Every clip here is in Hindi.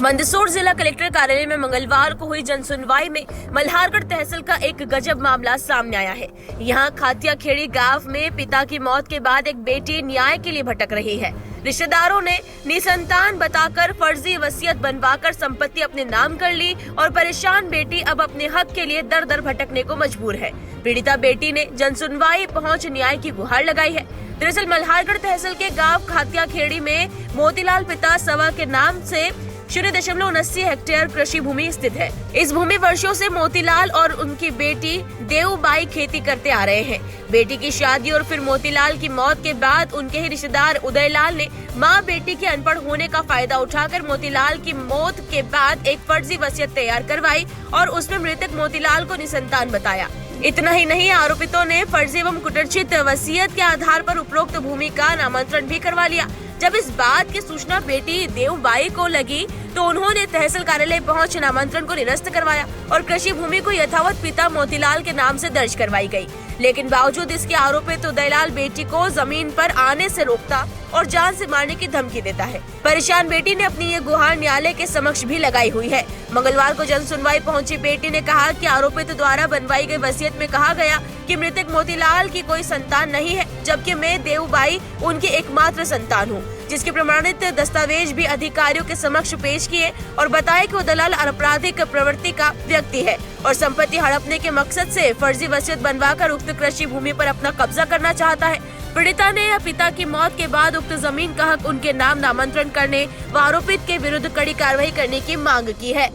मंदसौर जिला कलेक्टर कार्यालय में मंगलवार को हुई जनसुनवाई में मल्हारगढ़ तहसील का एक गजब मामला सामने आया है। यहाँ खातिया खेड़ी गांव में पिता की मौत के बाद एक बेटी न्याय के लिए भटक रही है। रिश्तेदारों ने निसंतान बताकर फर्जी वसीयत बनवाकर संपत्ति अपने नाम कर ली और परेशान बेटी अब अपने हक के लिए दर दर भटकने को मजबूर है। पीड़िता बेटी ने जनसुनवाई पहुंच न्याय की गुहार लगाई है। दरअसल मल्हारगढ़ तहसील के गांव खातिया खेड़ी में मोतीलाल पिता सवा के नाम से 0.79 हेक्टेयर कृषि भूमि स्थित है। इस भूमि वर्षों से मोतीलाल और उनकी बेटी देवबाई खेती करते आ रहे हैं। बेटी की शादी और फिर मोतीलाल की मौत के बाद उनके ही रिश्तेदार उदयलाल ने मां बेटी के अनपढ़ होने का फायदा उठाकर मोतीलाल की मौत के बाद एक फर्जी वसीयत तैयार करवाई और उसमें मृतक मोतीलाल को निसंतान बताया। इतना ही नहीं, आरोपितों ने फर्जी एवं कुटरचित वसीयत के आधार पर उपरोक्त भूमि का नामांतरण भी करवा लिया। जब इस बात की सूचना बेटी देवबाई को लगी तो उन्होंने तहसील कार्यालय पहुंच नामांतरण को निरस्त करवाया और कृषि भूमि को यथावत पिता मोतीलाल के नाम से दर्ज करवाई गई। लेकिन बावजूद इसके आरोपित उदयलाल बेटी को जमीन पर आने से रोकता और जान से मारने की धमकी देता है। परेशान बेटी ने अपनी ये गुहार न्यायालय के समक्ष भी लगाई हुई है। मंगलवार को जन सुनवाई पहुंची बेटी ने कहा कि आरोपित द्वारा बनवाई गई वसीयत में कहा गया कि मृतक मोतीलाल की कोई संतान नहीं है, जबकि मैं देवबाई उनकी एकमात्र संतान हूँ, जिसके प्रमाणित दस्तावेज भी अधिकारियों के समक्ष पेश किए और बताया कि उदयलाल आपराधिक प्रवृत्ति का व्यक्ति है और संपत्ति हड़पने के मकसद से फर्जी वसीयत बनवाकर उक्त कृषि भूमि पर अपना कब्जा करना चाहता है। पीड़िता ने पिता की मौत के बाद उक्त जमीन का हक उनके नाम नामांतरण करने व आरोपित के विरुद्ध कड़ी कार्रवाई करने की मांग की है।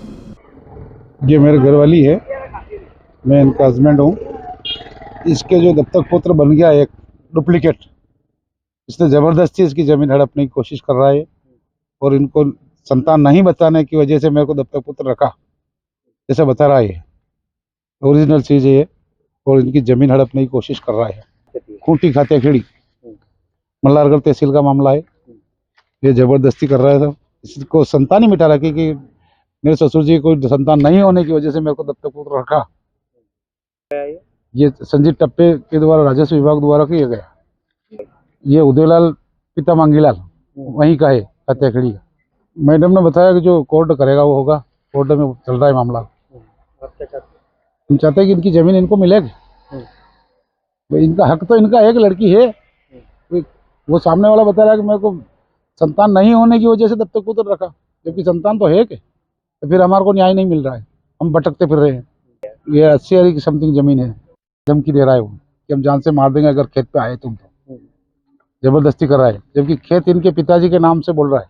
ये मेरे घर वाली है, मैं इनका हस्बैंड हूँ। इसके जो दत्तक पुत्र बन गया एक डुप्लीकेट, इसने जबरदस्ती इसकी जमीन हड़पने की कोशिश कर रहा है और इनको संतान नहीं बताने की वजह से मेरे को दत्तक पुत्र रखा जैसा बता रहा है। ओरिजिनल चीज है और इनकी जमीन हड़पने की कोशिश कर रहा है। खूंटी खातिया खेड़ी मल्हारगढ़ तहसील का मामला है। ये जबरदस्ती कर रहा था, इसको संतान ही मिटा रखी कि मेरे ससुर जी कोई संतान नहीं होने की वजह से मेरे को दत्तक पुत्र रखा। ये संजीव टप्पे के द्वारा राजस्व विभाग द्वारा किया गया। ये उदयलाल पिता मांगीलाल वहीं का है खातिया खेड़ी का। मैडम ने बताया कि जो कोर्ट करेगा वो होगा। कोर्ट में चल रहा है मामला। हम चाहते हैं कि इनकी जमीन इनको मिलेगी। इनका हक तो इनका है कि लड़की है। वो सामने वाला बता रहा है कि मेरे को संतान नहीं होने की वजह से दत्तक पुत्र रखा, जबकि संतान तो है कि तो फिर हमारे को न्याय नहीं मिल रहा है। हम भटकते फिर रहे हैं। ये 80 एकड़ की समथिंग जमीन है। धमकी दे रहा है वो कि हम जान से मार देंगे अगर खेत पे आए तुम तो। जबरदस्ती कर रहा है, जबकि खेत इनके पिताजी के नाम से बोल रहा है।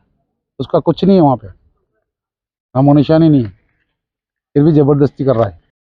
उसका कुछ नहीं है वहाँ पे, नामो निशानी नहीं है, फिर भी जबरदस्ती कर रहा है।